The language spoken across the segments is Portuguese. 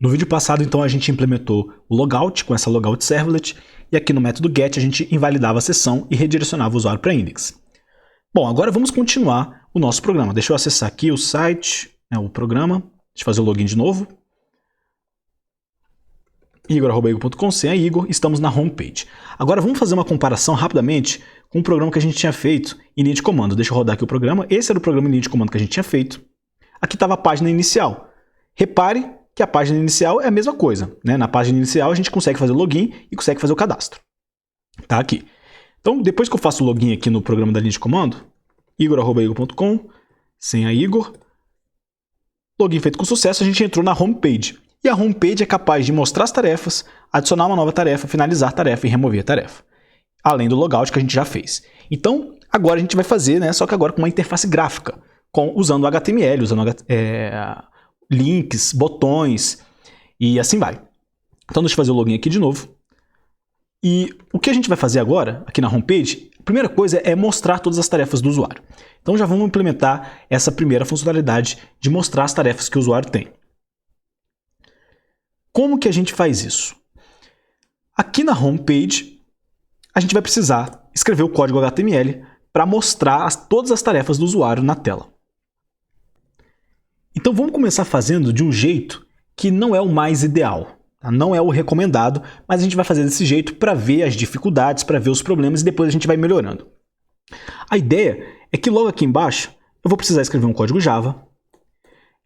No vídeo passado, então, a gente implementou o logout com essa logout servlet, e aqui no método get a gente invalidava a sessão e redirecionava o usuário para index. Bom, agora vamos continuar o nosso programa. Deixa eu acessar aqui o site, o programa. Deixa eu fazer o login de novo. igor.igor.com, senha Igor, estamos na homepage. Agora vamos fazer uma comparação rapidamente com o programa que a gente tinha feito em linha de comando. Deixa eu rodar aqui o programa. Esse era o programa em linha de comando que a gente tinha feito. Aqui estava a página inicial. Repare que a página inicial é a mesma coisa, né? Na página inicial a gente consegue fazer o login e consegue fazer o cadastro. Tá aqui. Então, depois que eu faço o login aqui no programa da linha de comando, igor.igor.com, senha Igor, login feito com sucesso, a gente entrou na homepage. E a homepage é capaz de mostrar as tarefas, adicionar uma nova tarefa, finalizar a tarefa e remover a tarefa. Além do logout que a gente já fez. Então, agora a gente vai fazer, né, só que agora com uma interface gráfica, usando HTML, usando links, botões e assim vai. Então, deixa eu fazer o login aqui de novo. E o que a gente vai fazer agora, aqui na homepage, a primeira coisa é mostrar todas as tarefas do usuário. Então, já vamos implementar essa primeira funcionalidade de mostrar as tarefas que o usuário tem. Como que a gente faz isso? Aqui na homepage, a gente vai precisar escrever o código HTML para mostrar todas as tarefas do usuário na tela. Então vamos começar fazendo de um jeito que não é o mais ideal, tá? Não é o recomendado, mas a gente vai fazer desse jeito para ver as dificuldades, para ver os problemas e depois a gente vai melhorando. A ideia é que logo aqui embaixo eu vou precisar escrever um código Java.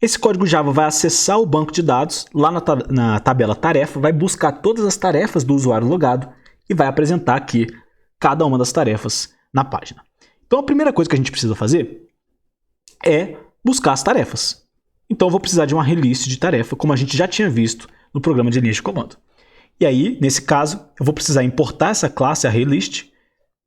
Esse código Java vai acessar o banco de dados, lá na tabela tarefa, vai buscar todas as tarefas do usuário logado e vai apresentar aqui cada uma das tarefas na página. Então a primeira coisa que a gente precisa fazer é buscar as tarefas. Então eu vou precisar de uma arraylist de tarefa, como a gente já tinha visto no programa de linha de comando. E aí, nesse caso, eu vou precisar importar essa classe arraylist,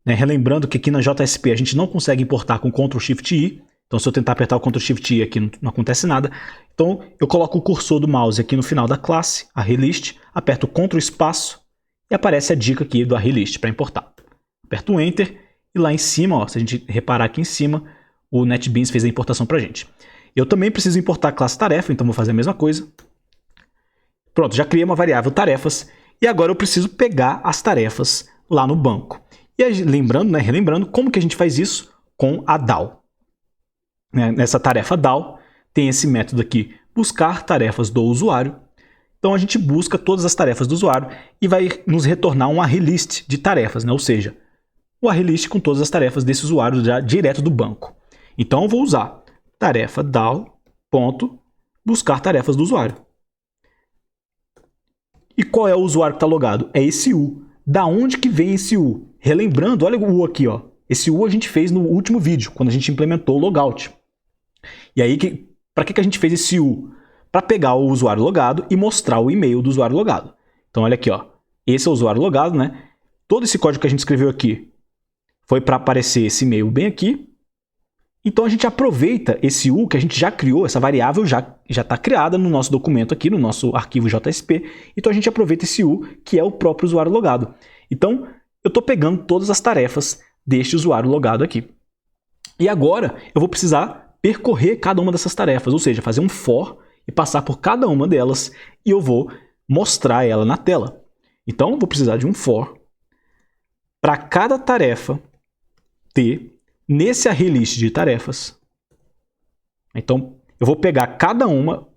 né? Relembrando que aqui na JSP a gente não consegue importar com Ctrl+Shift+I, então se eu tentar apertar o Ctrl+Shift+I aqui não acontece nada. Então eu coloco o cursor do mouse aqui no final da classe, arraylist, aperto Ctrl espaço e aparece a dica aqui do arraylist para importar. Aperto o Enter e lá em cima, ó, se a gente reparar aqui em cima, o NetBeans fez a importação para a gente. Eu também preciso importar a classe tarefa, então vou fazer a mesma coisa. Pronto, já criei uma variável tarefas e agora eu preciso pegar as tarefas lá no banco. E aí, relembrando, como que a gente faz isso? Com a DAO. Nessa tarefa DAO tem esse método aqui, buscar tarefas do usuário. Então a gente busca todas as tarefas do usuário e vai nos retornar um arraylist de tarefas, né? Ou seja, o arraylist com todas as tarefas desse usuário já direto do banco. Então eu vou usar tarefa DAO.buscar tarefas do usuário. E qual é o usuário que está logado? É esse U. Da onde que vem esse U? Relembrando, olha o U aqui, ó. Esse U a gente fez no último vídeo, quando a gente implementou o logout. E aí, para que a gente fez esse U? Para pegar o usuário logado e mostrar o e-mail do usuário logado. Então, olha aqui, ó. Esse é o usuário logado, né? Todo esse código que a gente escreveu aqui foi para aparecer esse e-mail bem aqui. Então, a gente aproveita esse U que a gente já criou, essa variável já está criada no nosso documento aqui, no nosso arquivo JSP. Então, a gente aproveita esse U, que é o próprio usuário logado. Então, eu estou pegando todas as tarefas deste usuário logado aqui. E agora, eu vou precisar percorrer cada uma dessas tarefas, ou seja, fazer um for e passar por cada uma delas e eu vou mostrar ela na tela. Então, eu vou precisar de um for para cada tarefa ter nesse arraylist de tarefas. Então, eu vou pegar cada uma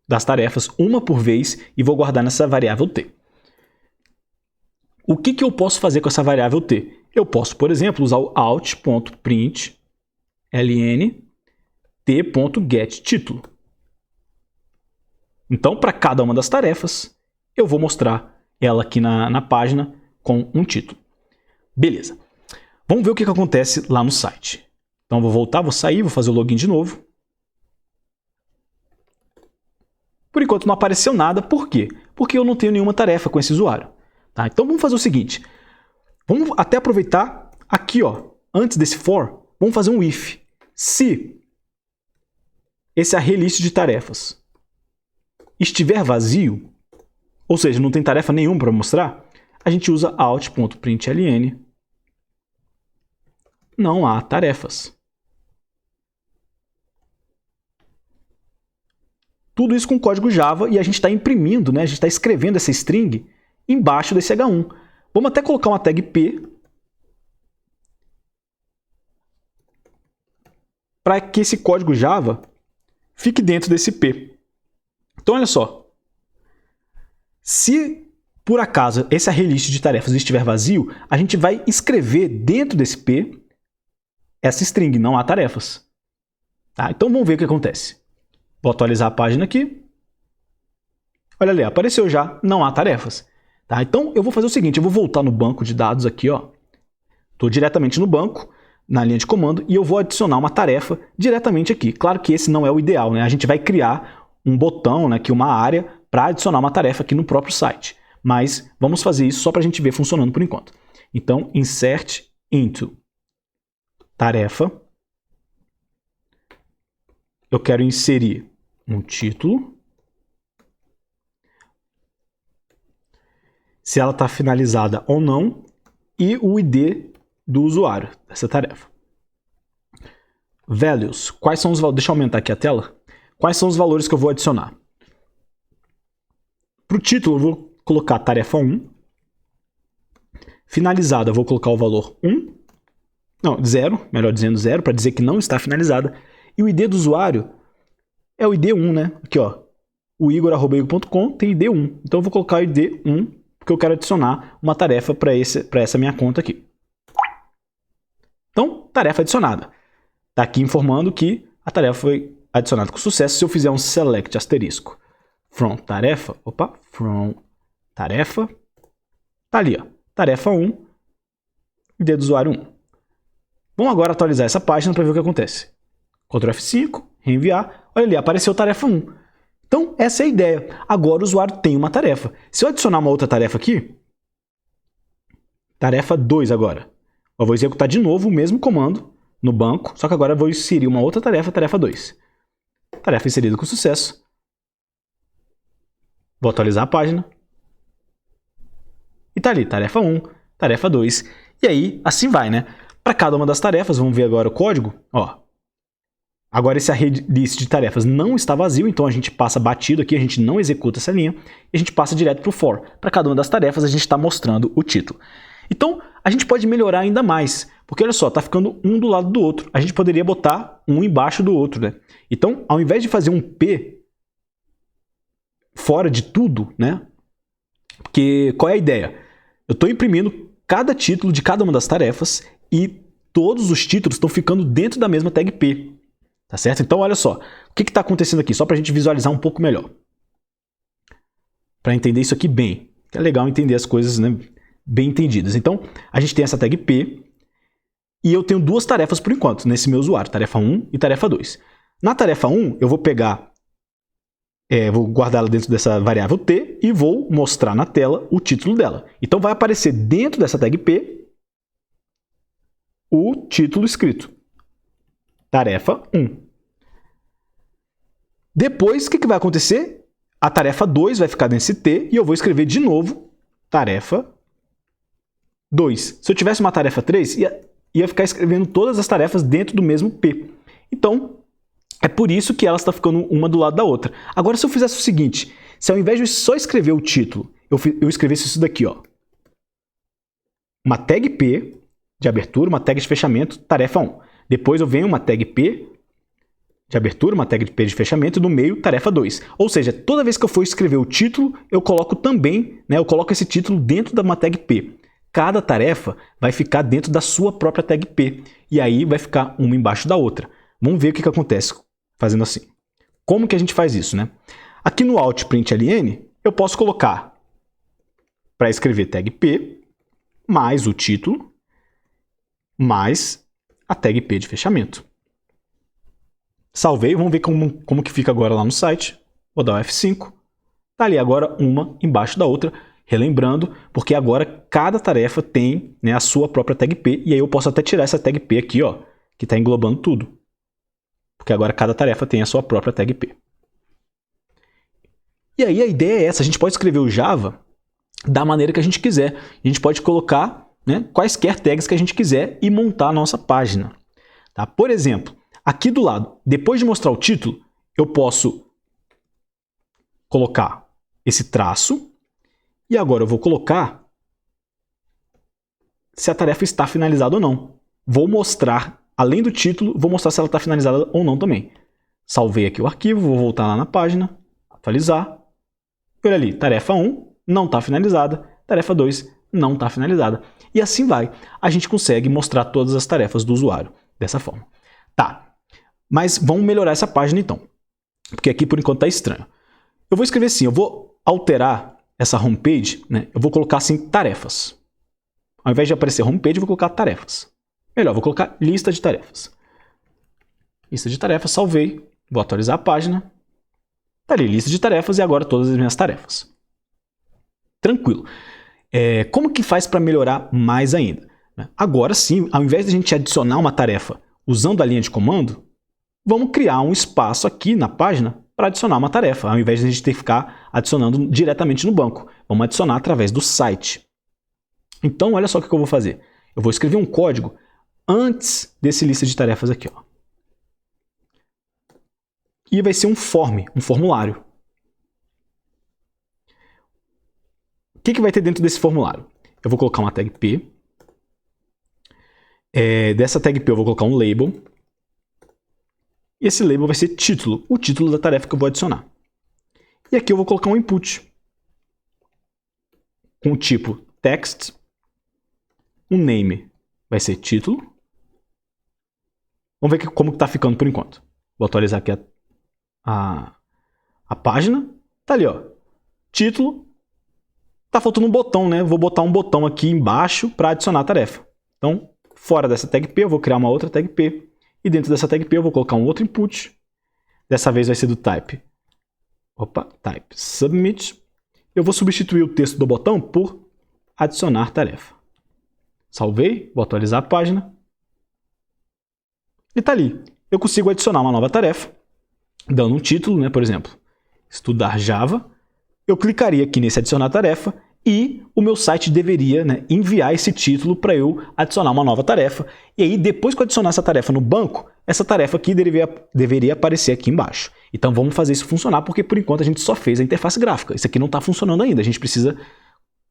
das tarefas, uma por vez, e vou guardar nessa variável t. O que eu posso fazer com essa variável t? Eu posso, por exemplo, usar o out.println t.getTítulo. Então, para cada uma das tarefas, eu vou mostrar ela aqui na página com um título. Beleza. Vamos ver o que acontece lá no site. Então, vou voltar, vou sair, vou fazer o login de novo. Por enquanto não apareceu nada. Por quê? Porque eu não tenho nenhuma tarefa com esse usuário. Tá? Então, vamos fazer o seguinte. Vamos até aproveitar aqui, ó, antes desse for, vamos fazer um if. Se esse arraylist de tarefas estiver vazio, ou seja, não tem tarefa nenhuma para mostrar, a gente usa out.println não há tarefas. Tudo isso com código Java e a gente está imprimindo, né? A gente está escrevendo essa string embaixo desse H1. Vamos até colocar uma tag P para que esse código Java fique dentro desse P. Então, olha só. Se, por acaso, esse array list de tarefas estiver vazio, a gente vai escrever dentro desse P essa string, não há tarefas. Tá? Então, vamos ver o que acontece. Vou atualizar a página aqui. Olha ali, apareceu já, não há tarefas. Tá? Então, eu vou fazer o seguinte, eu vou voltar no banco de dados aqui, ó. Estou diretamente no banco, na linha de comando, e eu vou adicionar uma tarefa diretamente aqui. Claro que esse não é o ideal, né? A gente vai criar um botão, né, aqui uma área, para adicionar uma tarefa aqui no próprio site. Mas vamos fazer isso só para a gente ver funcionando por enquanto. Então, insert into tarefa. Eu quero inserir um título. Se ela está finalizada ou não. E o ID do usuário dessa tarefa. Values. Quais são os valores? Deixa eu aumentar aqui a tela. Quais são os valores que eu vou adicionar? Para o título, eu vou colocar tarefa 1. Finalizada, eu vou colocar o valor 1. Não, 0, melhor dizendo 0, para dizer que não está finalizada. E o ID do usuário é o ID 1, né? Aqui, ó. O igor@igor.com tem ID 1. Então, eu vou colocar o ID 1, porque eu quero adicionar uma tarefa para essa minha conta aqui. Então, tarefa adicionada. Está aqui informando que a tarefa foi adicionada com sucesso se eu fizer um select asterisco. From tarefa, from tarefa, tá ali, ó, tarefa 1, ID do usuário 1. Vamos agora atualizar essa página para ver o que acontece. Ctrl F5, reenviar, olha ali, apareceu tarefa 1. Então, essa é a ideia. Agora o usuário tem uma tarefa. Se eu adicionar uma outra tarefa aqui, tarefa 2 agora, eu vou executar de novo o mesmo comando no banco, só que agora eu vou inserir uma outra tarefa, tarefa 2. Tarefa inserida com sucesso. Vou atualizar a página. E tá ali, tarefa 1, tarefa 2. E aí, assim vai, né? Para cada uma das tarefas, vamos ver agora o código. Ó. Agora esse array list de tarefas não está vazio, então a gente passa batido aqui, a gente não executa essa linha, e a gente passa direto para o for. Para cada uma das tarefas, a gente está mostrando o título. Então, a gente pode melhorar ainda mais, porque olha só, está ficando um do lado do outro. A gente poderia botar um embaixo do outro, né? Então, ao invés de fazer um P fora de tudo, né? Porque qual é a ideia? Eu estou imprimindo cada título de cada uma das tarefas e todos os títulos estão ficando dentro da mesma tag P. Tá certo? Então, olha só. O que está acontecendo aqui? Só para a gente visualizar um pouco melhor. Para entender isso aqui bem. É legal entender as coisas, né, bem entendidas. Então, a gente tem essa tag P e eu tenho duas tarefas por enquanto nesse meu usuário. Tarefa 1 e tarefa 2. Na tarefa 1, eu vou pegar... vou guardá-la dentro dessa variável T e vou mostrar na tela o título dela. Então, vai aparecer dentro dessa tag P o título escrito. Tarefa 1. Depois, o que vai acontecer? A tarefa 2 vai ficar nesse T e eu vou escrever de novo tarefa 2. Se eu tivesse uma tarefa 3, ia ficar escrevendo todas as tarefas dentro do mesmo P. Então, é por isso que ela está ficando uma do lado da outra. Agora, se eu fizesse o seguinte, se ao invés de só escrever o título, eu escrevesse isso daqui, ó. Uma tag P de abertura, uma tag de fechamento, tarefa 1. Depois eu venho uma tag P de abertura, uma tag P de fechamento, e no meio, tarefa 2. Ou seja, toda vez que eu for escrever o título, eu coloco também, né, eu coloco esse título dentro de uma tag P. Cada tarefa vai ficar dentro da sua própria tag P. E aí vai ficar uma embaixo da outra. Vamos ver o que acontece fazendo assim. Como que a gente faz isso, né? Aqui no Alt.println, eu posso colocar para escrever tag P, mais o título, mais a tag P de fechamento. Salvei, vamos ver como que fica agora lá no site. Vou dar o F5. Está ali agora uma embaixo da outra. Relembrando, porque agora cada tarefa tem, né, a sua própria tag P. E aí eu posso até tirar essa tag P aqui, ó, que está englobando tudo. Porque agora cada tarefa tem a sua própria tag P. E aí a ideia é essa. A gente pode escrever o Java da maneira que a gente quiser. A gente pode colocar, né, quaisquer tags que a gente quiser e montar a nossa página. Tá? Por exemplo, aqui do lado, depois de mostrar o título, eu posso colocar esse traço e agora eu vou colocar se a tarefa está finalizada ou não. Vou mostrar, além do título, vou mostrar se ela está finalizada ou não também. Salvei aqui o arquivo, vou voltar lá na página, atualizar. Olha ali, tarefa 1 não está finalizada, tarefa 2 não está finalizada. E assim vai. A gente consegue mostrar todas as tarefas do usuário dessa forma. Tá, mas vamos melhorar essa página então, porque aqui por enquanto está estranho. Eu vou escrever assim, eu vou alterar essa homepage, né? Eu vou colocar assim, tarefas. Ao invés de aparecer homepage, eu vou colocar tarefas. Melhor, vou colocar lista de tarefas. Lista de tarefas, salvei. Vou atualizar a página. Tá ali, lista de tarefas e agora todas as minhas tarefas. Tranquilo. Como que faz para melhorar mais ainda? Agora sim, ao invés de a gente adicionar uma tarefa usando a linha de comando, vamos criar um espaço aqui na página para adicionar uma tarefa, ao invés de a gente ter que ficar adicionando diretamente no banco. Vamos adicionar através do site. Então, olha só o que eu vou fazer. Eu vou escrever um código antes desse lista de tarefas aqui, ó. E vai ser um formulário. O que vai ter dentro desse formulário? Eu vou colocar uma tag P. Dessa tag P eu vou colocar um label. E esse label vai ser título, o título da tarefa que eu vou adicionar. E aqui eu vou colocar um input com o tipo text. O name vai ser título. Vamos ver como está ficando por enquanto. Vou atualizar aqui a página. Tá ali, ó. Título. Tá faltando um botão, né? Vou botar um botão aqui embaixo para adicionar a tarefa. Então, fora dessa tag P, eu vou criar uma outra tag P. E dentro dessa tag P eu vou colocar um outro input. Dessa vez vai ser do type submit. Eu vou substituir o texto do botão por adicionar tarefa. Salvei, vou atualizar a página. E tá ali. Eu consigo adicionar uma nova tarefa, dando um título, né? Por exemplo, estudar Java. Eu clicaria aqui nesse adicionar tarefa e o meu site deveria, né, enviar esse título para eu adicionar uma nova tarefa. E aí, depois que eu adicionar essa tarefa no banco, essa tarefa aqui deveria aparecer aqui embaixo. Então vamos fazer isso funcionar, porque por enquanto a gente só fez a interface gráfica. Isso aqui não está funcionando ainda. A gente precisa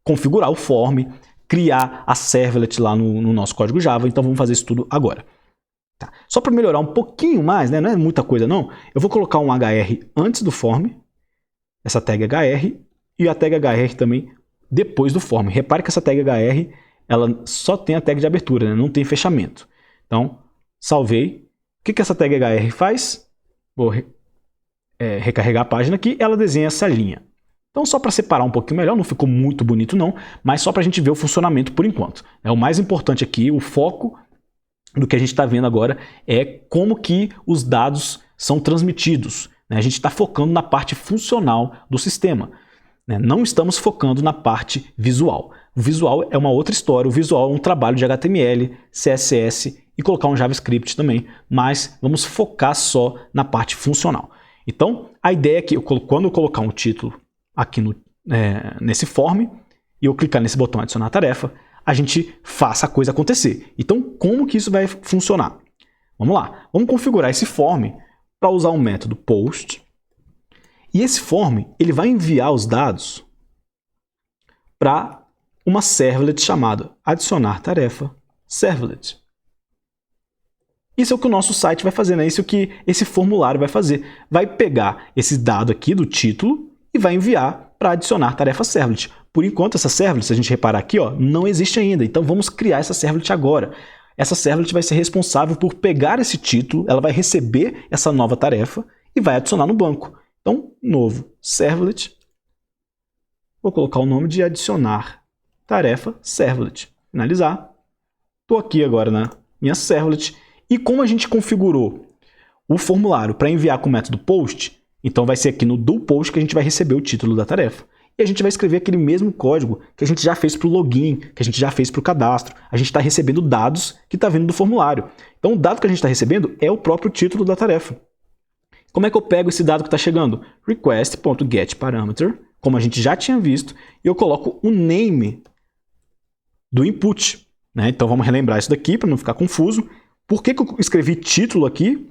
configurar o form, criar a servlet lá no nosso código Java. Então vamos fazer isso tudo agora. Tá. Só para melhorar um pouquinho mais, né, não é muita coisa não, eu vou colocar um hr antes do form, essa tag hr, e a tag hr também depois do form. Repare que essa tag hr ela só tem a tag de abertura, né? Não tem fechamento. Então, salvei. O que essa tag hr faz? Vou recarregar a página aqui, ela desenha essa linha. Então, só para separar um pouquinho melhor, não ficou muito bonito não, mas só para a gente ver o funcionamento por enquanto. O mais importante aqui, o foco do que a gente está vendo agora é como que os dados são transmitidos. A gente está focando na parte funcional do sistema. Não estamos focando na parte visual. O visual é uma outra história. O visual é um trabalho de HTML, CSS e colocar um JavaScript também. Mas vamos focar só na parte funcional. Então, a ideia é que quando eu colocar um título aqui nesse form e eu clicar nesse botão adicionar tarefa, a gente faça a coisa acontecer. Então, como que isso vai funcionar? Vamos lá. Vamos configurar esse form para usar o método post. E esse form ele vai enviar os dados para uma servlet chamada adicionar tarefa servlet. Isso é o que o nosso site vai fazer, né? Isso é o que esse formulário vai fazer. Vai pegar esse dado aqui do título e vai enviar para adicionar tarefa servlet. Por enquanto, essa servlet, se a gente reparar aqui, ó, não existe ainda. Então, vamos criar essa servlet agora. Essa servlet vai ser responsável por pegar esse título, ela vai receber essa nova tarefa e vai adicionar no banco. Então, novo servlet. Vou colocar o nome de adicionar tarefa servlet. Finalizar. Estou aqui agora na minha servlet. E como a gente configurou o formulário para enviar com o método post, então vai ser aqui no do post que a gente vai receber o título da tarefa. E a gente vai escrever aquele mesmo código que a gente já fez para o login, que a gente já fez para o cadastro. A gente está recebendo dados que está vindo do formulário. Então o dado que a gente está recebendo é o próprio título da tarefa. Como é que eu pego esse dado que está chegando? Request.getParameter, como a gente já tinha visto, e eu coloco o name do input. Então vamos relembrar isso daqui para não ficar confuso. Por que eu escrevi título aqui?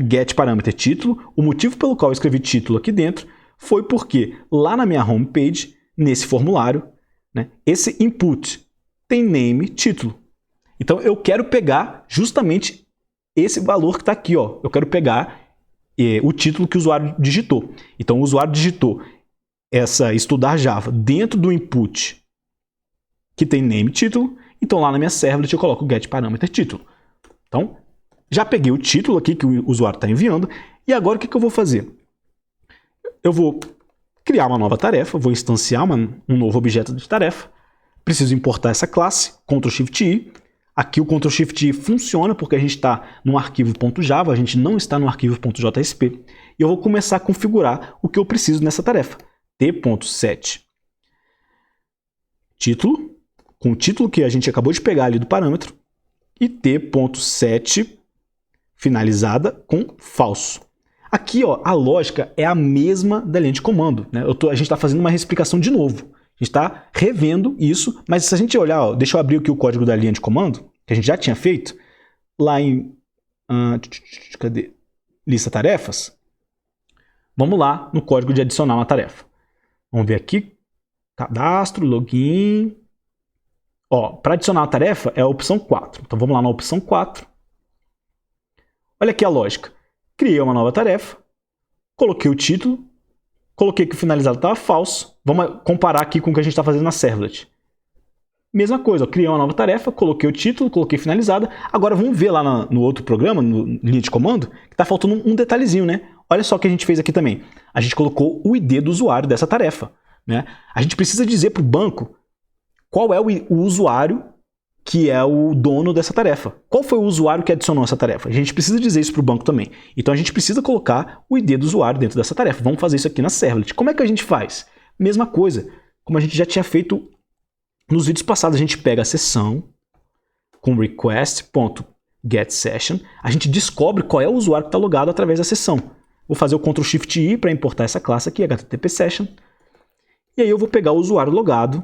GetParameter título. O motivo pelo qual eu escrevi título aqui dentro Foi porque lá na minha homepage, nesse formulário, né, esse input tem name, título. Então eu quero pegar justamente esse valor que está aqui. Ó. Eu quero pegar o título que o usuário digitou. Então o usuário digitou essa estudar Java dentro do input que tem name, título. Então lá na minha servlet eu coloco get parameter título. Então já peguei o título aqui que o usuário está enviando. E agora o que eu vou fazer? Eu vou criar uma nova tarefa, vou instanciar um novo objeto de tarefa. Preciso importar essa classe, Ctrl+Shift+I. Aqui o Ctrl+Shift+I funciona porque a gente está no arquivo .java, a gente não está no arquivo .jsp. E eu vou começar a configurar o que eu preciso nessa tarefa. t.set título, com o título que a gente acabou de pegar ali do parâmetro, e t.set finalizada com falso. Aqui, ó, a lógica é a mesma da linha de comando, né? A gente está fazendo uma reexplicação de novo. A gente está revendo isso, mas se a gente olhar, ó, deixa eu abrir aqui o código da linha de comando, que a gente já tinha feito, lá em cadê? Lista tarefas. Vamos lá no código de adicionar uma tarefa. Vamos ver aqui, cadastro, login. Ó, para adicionar a tarefa é a opção 4. Então vamos lá na opção 4. Olha aqui a lógica. Criei uma nova tarefa, coloquei o título, coloquei que o finalizado estava falso. Vamos comparar aqui com o que a gente está fazendo na servlet. Mesma coisa, ó, criei uma nova tarefa, coloquei o título, coloquei finalizada. Agora vamos ver lá no outro programa, no linha de comando, que está faltando um detalhezinho, né? Olha só o que a gente fez aqui também. A gente colocou o ID do usuário dessa tarefa, né? A gente precisa dizer para o banco qual é o usuário que é o dono dessa tarefa. Qual foi o usuário que adicionou essa tarefa? A gente precisa dizer isso para o banco também. Então a gente precisa colocar o ID do usuário dentro dessa tarefa. Vamos fazer isso aqui na servlet. Como é que a gente faz? Mesma coisa, como a gente já tinha feito nos vídeos passados. A gente pega a sessão com request.getSession, a gente descobre qual é o usuário que está logado através da sessão. Vou fazer o Ctrl+Shift+I para importar essa classe aqui, HTTP Session. E aí eu vou pegar o usuário logado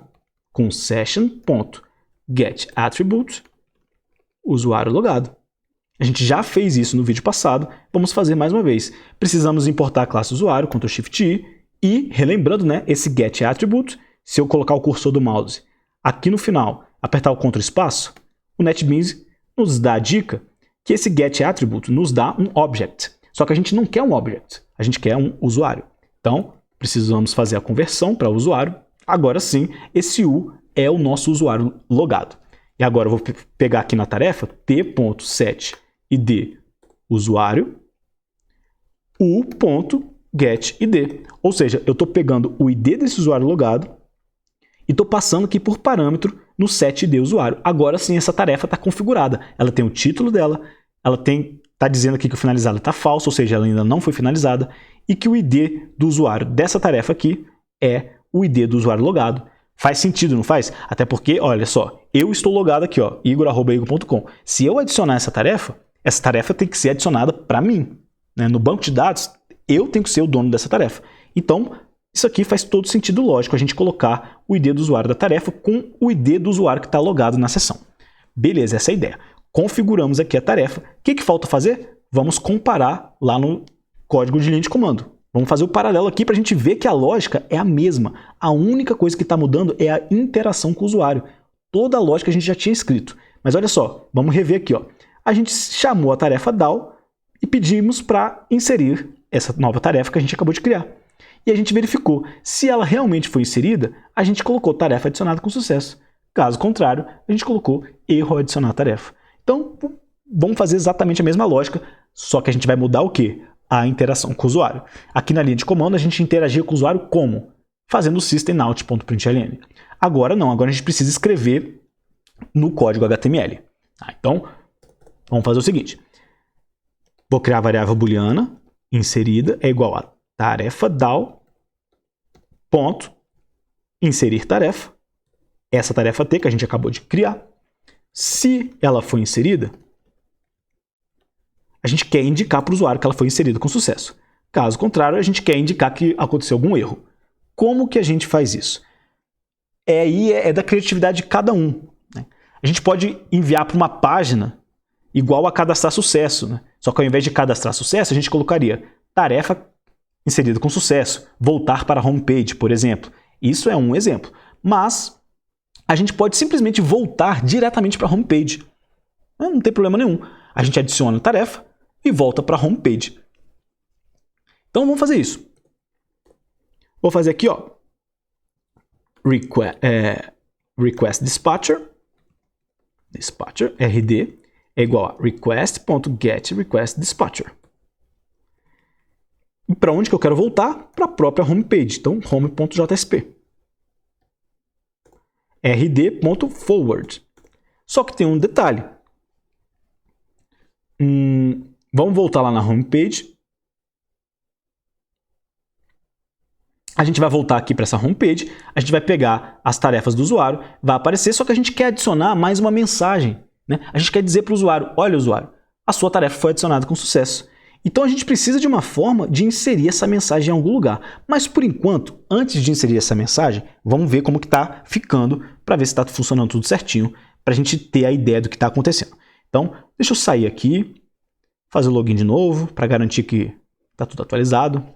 com session.getAttribute, usuário logado. A gente já fez isso no vídeo passado, vamos fazer mais uma vez. Precisamos importar a classe usuário, Ctrl+Shift+I, e relembrando, né, esse getAttribute, se eu colocar o cursor do mouse aqui no final, apertar o Ctrl espaço, o NetBeans nos dá a dica que esse getAttribute nos dá um object. Só que a gente não quer um object, a gente quer um usuário. Então, precisamos fazer a conversão para usuário. Agora sim, esse U é o nosso usuário logado. E agora eu vou pegar aqui na tarefa t.set id usuário u.getID. Ou seja, eu estou pegando o ID desse usuário logado e estou passando aqui por parâmetro no setID usuário. Agora sim essa tarefa está configurada. Ela tem o título dela, ela está dizendo aqui que o finalizado está falso, ou seja, ela ainda não foi finalizada, e que o ID do usuário dessa tarefa aqui é o ID do usuário logado. Faz sentido, não faz? Até porque, olha só, eu estou logado aqui, ó, igor@igor.com. Se eu adicionar essa tarefa tem que ser adicionada para mim, né? No banco de dados, eu tenho que ser o dono dessa tarefa. Então, isso aqui faz todo sentido lógico, a gente colocar o ID do usuário da tarefa com o ID do usuário que está logado na sessão. Beleza, essa é a ideia. Configuramos aqui a tarefa. O que falta fazer? Vamos comparar lá no código de linha de comando. Vamos fazer o paralelo aqui para a gente ver que a lógica é a mesma. A única coisa que está mudando é a interação com o usuário. Toda a lógica a gente já tinha escrito. Mas olha só, vamos rever aqui. Ó. A gente chamou a tarefa DAO e pedimos para inserir essa nova tarefa que a gente acabou de criar. E a gente verificou. Se ela realmente foi inserida, a gente colocou tarefa adicionada com sucesso. Caso contrário, a gente colocou erro adicionar tarefa. Então, vamos fazer exatamente a mesma lógica, só que a gente vai mudar o quê? A interação com o usuário. Aqui na linha de comando, a gente interagia com o usuário como? Fazendo o systemout.println. Agora não, agora a gente precisa escrever no código HTML. Então, vamos fazer o seguinte. Vou criar a variável booleana inserida é igual a tarefa DAO ponto inserir tarefa. Essa tarefa T que a gente acabou de criar. Se ela foi inserida, a gente quer indicar para o usuário que ela foi inserida com sucesso. Caso contrário, a gente quer indicar que aconteceu algum erro. Como que a gente faz isso? É da criatividade de cada um. Né? A gente pode enviar para uma página igual a cadastrar sucesso. Né? Só que ao invés de cadastrar sucesso, a gente colocaria tarefa inserida com sucesso, voltar para a homepage, por exemplo. Isso é um exemplo. Mas a gente pode simplesmente voltar diretamente para a homepage. Não tem problema nenhum. A gente adiciona a tarefa e volta para a homepage. Então vamos fazer isso. Vou fazer aqui, ó, request dispatcher, RD, é igual a request.getRequestDispatcher. E para onde que eu quero voltar? Para a própria homepage. Então, home.jsp. rd.forward. Só que tem um detalhe. Vamos voltar lá na homepage. A gente vai voltar aqui para essa homepage, a gente vai pegar as tarefas do usuário, vai aparecer, só que a gente quer adicionar mais uma mensagem, né? A gente quer dizer para o usuário, olha usuário, a sua tarefa foi adicionada com sucesso. Então a gente precisa de uma forma de inserir essa mensagem em algum lugar. Mas por enquanto, antes de inserir essa mensagem, vamos ver como que está ficando para ver se está funcionando tudo certinho, para a gente ter a ideia do que está acontecendo. Então, deixa eu sair aqui, fazer o login de novo, para garantir que está tudo atualizado.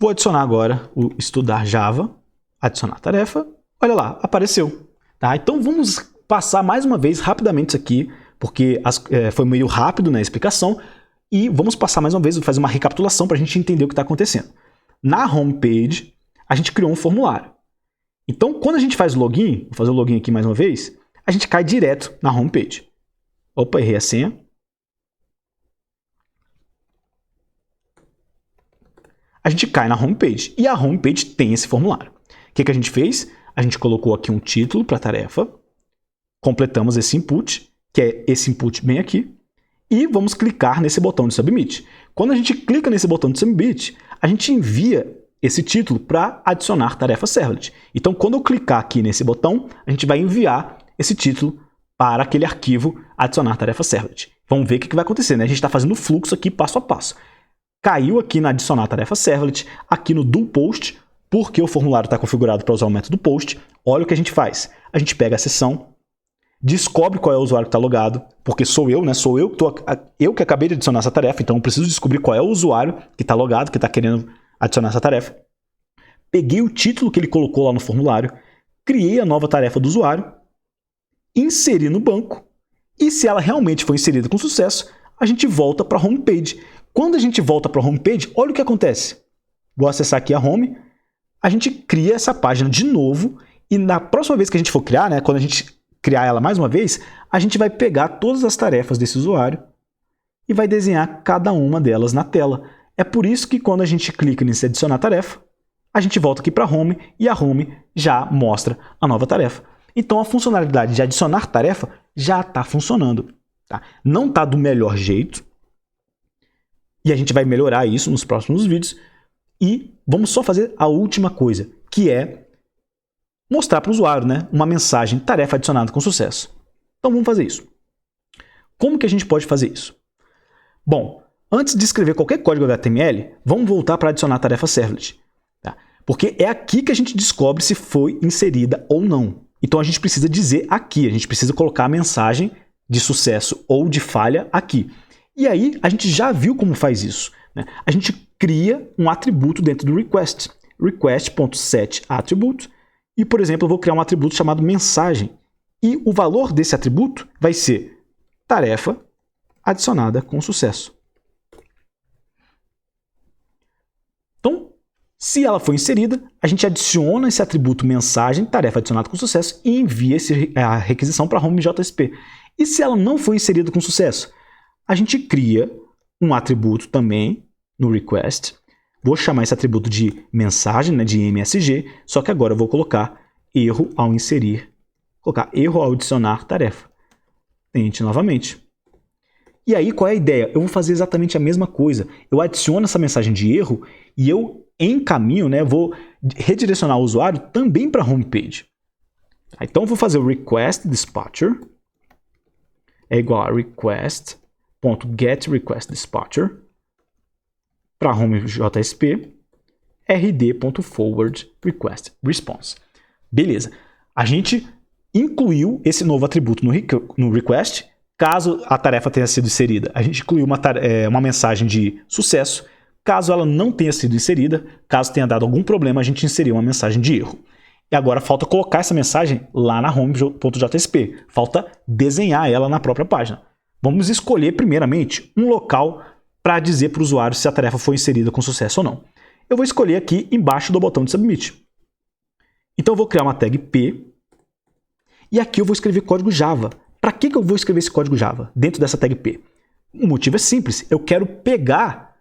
Vou adicionar agora o estudar Java, adicionar tarefa, olha lá, apareceu. Tá? Então vamos passar mais uma vez rapidamente isso aqui, porque foi meio rápido na explicação, e vamos passar mais uma vez, fazer uma recapitulação para a gente entender o que está acontecendo. Na homepage, a gente criou um formulário. Então quando a gente faz o login, vou fazer o login aqui mais uma vez, a gente cai direto na homepage. Opa, errei a senha. A gente cai na homepage e a homepage tem esse formulário. O que a gente fez? A gente colocou aqui um título para a tarefa, completamos esse input, que é esse input bem aqui, e vamos clicar nesse botão de submit. Quando a gente clica nesse botão de submit, a gente envia esse título para adicionar tarefa servlet. Então, quando eu clicar aqui nesse botão, a gente vai enviar esse título para aquele arquivo adicionar tarefa servlet. Vamos ver o que vai acontecer, né? A gente está fazendo o fluxo aqui passo a passo. Caiu aqui na adicionar tarefa servlet, aqui no do post, porque o formulário está configurado para usar o método post. Olha o que a gente faz. A gente pega a sessão, descobre qual é o usuário que está logado, porque sou eu, né? Sou eu que acabei de adicionar essa tarefa, então eu preciso descobrir qual é o usuário que está logado, que está querendo adicionar essa tarefa. Peguei o título que ele colocou lá no formulário, criei a nova tarefa do usuário, inseri no banco, e se ela realmente foi inserida com sucesso, a gente volta para a homepage. Quando a gente volta para a homepage, olha o que acontece. Vou acessar aqui a home, a gente cria essa página de novo e na próxima vez que a gente for criar, né, quando a gente criar ela mais uma vez, a gente vai pegar todas as tarefas desse usuário e vai desenhar cada uma delas na tela. É por isso que quando a gente clica nesse adicionar tarefa, a gente volta aqui para a home e a home já mostra a nova tarefa. Então a funcionalidade de adicionar tarefa já está funcionando. Tá? Não está do melhor jeito, e a gente vai melhorar isso nos próximos vídeos. E vamos só fazer a última coisa, que é mostrar para o usuário, né, uma mensagem, tarefa adicionada com sucesso. Então vamos fazer isso. Como que a gente pode fazer isso? Bom, antes de escrever qualquer código HTML, vamos voltar para adicionar a tarefa servlet. Tá? Porque é aqui que a gente descobre se foi inserida ou não. Então a gente precisa dizer aqui, a gente precisa colocar a mensagem de sucesso ou de falha aqui. E aí, a gente já viu como faz isso. Né? A gente cria um atributo dentro do request. request.setAttribute. E, por exemplo, eu vou criar um atributo chamado mensagem. E o valor desse atributo vai ser tarefa adicionada com sucesso. Então, se ela for inserida, a gente adiciona esse atributo mensagem, tarefa adicionada com sucesso, e envia a requisição para a home.jsp. E se ela não for inserida com sucesso? A gente cria um atributo também no request. Vou chamar esse atributo de mensagem, né, de MSG, só que agora eu vou colocar erro ao inserir, colocar erro ao adicionar tarefa. Tente novamente. E aí, qual é a ideia? Eu vou fazer exatamente a mesma coisa. Eu adiciono essa mensagem de erro e eu encaminho, né, vou redirecionar o usuário também para a homepage. Então, eu vou fazer o request dispatcher é igual a request.getRequestDispatcher para home.jsp rd.forwardRequestResponse. Beleza. A gente incluiu esse novo atributo no request, Caso a tarefa tenha sido inserida, a gente inclui uma mensagem de sucesso. Caso ela não tenha sido inserida, caso tenha dado algum problema, a gente inseriu uma mensagem de erro. E agora falta colocar essa mensagem lá na home.jsp. Falta desenhar ela na própria página. Vamos escolher primeiramente um local para dizer para o usuário se a tarefa foi inserida com sucesso ou não. Eu vou escolher aqui embaixo do botão de Submit. Então eu vou criar uma tag P e aqui eu vou escrever código Java. Para que eu vou escrever esse código Java dentro dessa tag P? O motivo é simples. Eu quero pegar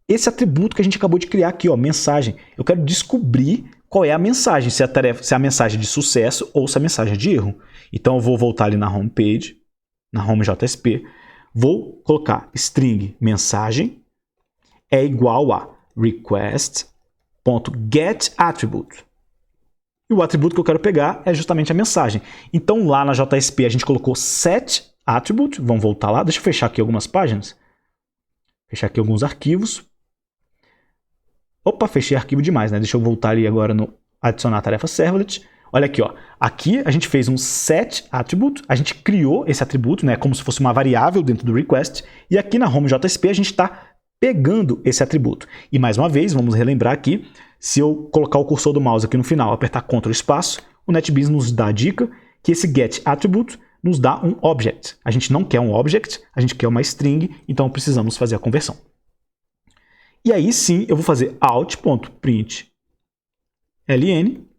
esse atributo que a gente acabou de criar aqui, ó, mensagem. Eu quero descobrir qual é a mensagem, se é a mensagem de sucesso ou se é a mensagem de erro. Então eu vou voltar ali na homepage, na home.jsp, vou colocar string mensagem é igual a request.getAttribute. E o atributo que eu quero pegar é justamente a mensagem. Então lá na JSP a gente colocou setAttribute, vamos voltar lá, deixa eu fechar aqui algumas páginas, fechar aqui alguns arquivos. Opa, fechei arquivo demais, né? Deixa eu voltar ali agora no adicionar a tarefa servlet. Olha aqui, ó. Aqui a gente fez um setAttribute, a gente criou esse atributo, né? Como se fosse uma variável dentro do request. E aqui na home.jsp a gente está pegando esse atributo. E mais uma vez, vamos relembrar aqui, se eu colocar o cursor do mouse aqui no final, apertar Ctrl espaço, o NetBeans nos dá a dica que esse getAttribute nos dá um object. A gente não quer um object, a gente quer uma string, então precisamos fazer a conversão. E aí sim, eu vou fazer out.println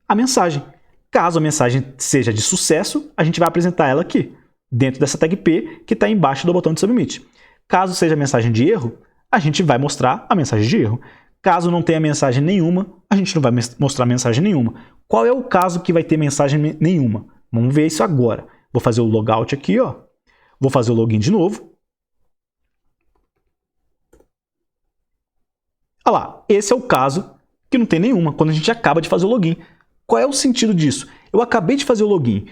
a mensagem. Caso a mensagem seja de sucesso, a gente vai apresentar ela aqui, dentro dessa tag P, que está embaixo do botão de Submit. Caso seja mensagem de erro, a gente vai mostrar a mensagem de erro. Caso não tenha mensagem nenhuma, a gente não vai mostrar mensagem nenhuma. Qual é o caso que vai ter mensagem nenhuma? Vamos ver isso agora. Vou fazer o logout aqui, ó. Vou fazer o login de novo. Olha lá, esse é o caso que não tem nenhuma, quando a gente acaba de fazer o login. Qual é o sentido disso? Eu acabei de fazer o login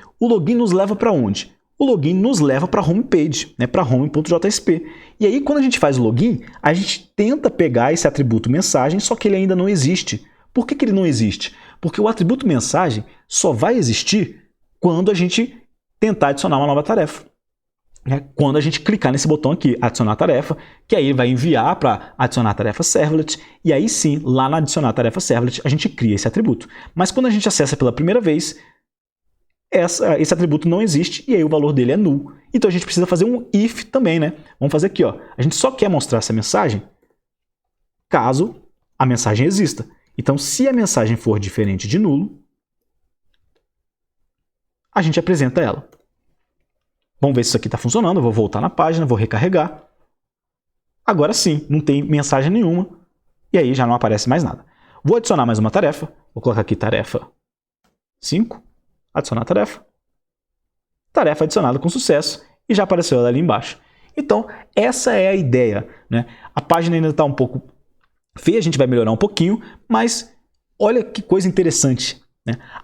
nos leva para onde? O login nos leva para a homepage, né, para home.jsp. E aí, quando a gente faz o login, a gente tenta pegar esse atributo mensagem, só que ele ainda não existe. Por que ele não existe? Porque o atributo mensagem só vai existir quando a gente tentar adicionar uma nova tarefa. Quando a gente clicar nesse botão aqui, adicionar tarefa, que aí vai enviar para adicionar tarefa servlet, e aí sim, lá na adicionar tarefa servlet, a gente cria esse atributo. Mas quando a gente acessa pela primeira vez, esse atributo não existe e aí o valor dele é null. Então a gente precisa fazer um if também, né? Vamos fazer aqui, ó. A gente só quer mostrar essa mensagem caso a mensagem exista. Então, se a mensagem for diferente de nulo, a gente apresenta ela. Vamos ver se isso aqui está funcionando. Eu vou voltar na página, vou recarregar. Agora sim, não tem mensagem nenhuma. E aí já não aparece mais nada. Vou adicionar mais uma tarefa. Vou colocar aqui tarefa 5. Adicionar tarefa. Tarefa adicionada com sucesso. E já apareceu ela ali embaixo. Então, essa é a ideia, né? A página ainda está um pouco feia, a gente vai melhorar um pouquinho. Mas olha que coisa interessante.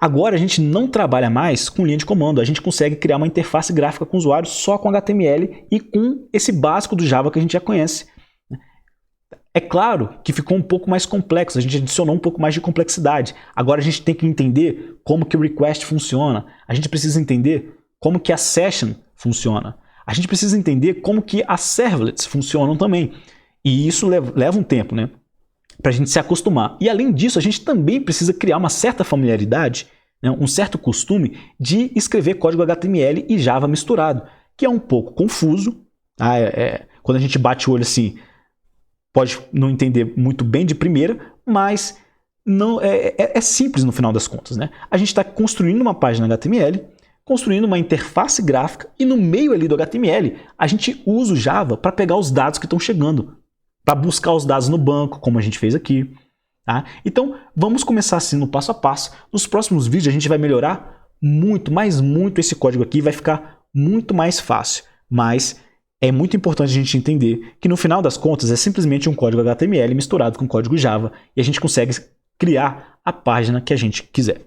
Agora a gente não trabalha mais com linha de comando, a gente consegue criar uma interface gráfica com o usuário só com HTML e com esse básico do Java que a gente já conhece. É claro que ficou um pouco mais complexo, a gente adicionou um pouco mais de complexidade. Agora a gente tem que entender como que o request funciona, a gente precisa entender como que a session funciona, a gente precisa entender como que as servlets funcionam também. E isso leva um tempo, né? Para a gente se acostumar. E além disso, a gente também precisa criar uma certa familiaridade, né, um certo costume de escrever código HTML e Java misturado, que é um pouco confuso. Quando a gente bate o olho assim, pode não entender muito bem de primeira, mas não é simples no final das contas, né? A gente está construindo uma página HTML, construindo uma interface gráfica e no meio ali do HTML a gente usa o Java para pegar os dados que estão chegando, para buscar os dados no banco, como a gente fez aqui. Tá? Então, vamos começar assim no passo a passo. Nos próximos vídeos a gente vai melhorar muito, mas muito esse código aqui, vai ficar muito mais fácil. Mas é muito importante a gente entender que no final das contas é simplesmente um código HTML misturado com código Java e a gente consegue criar a página que a gente quiser.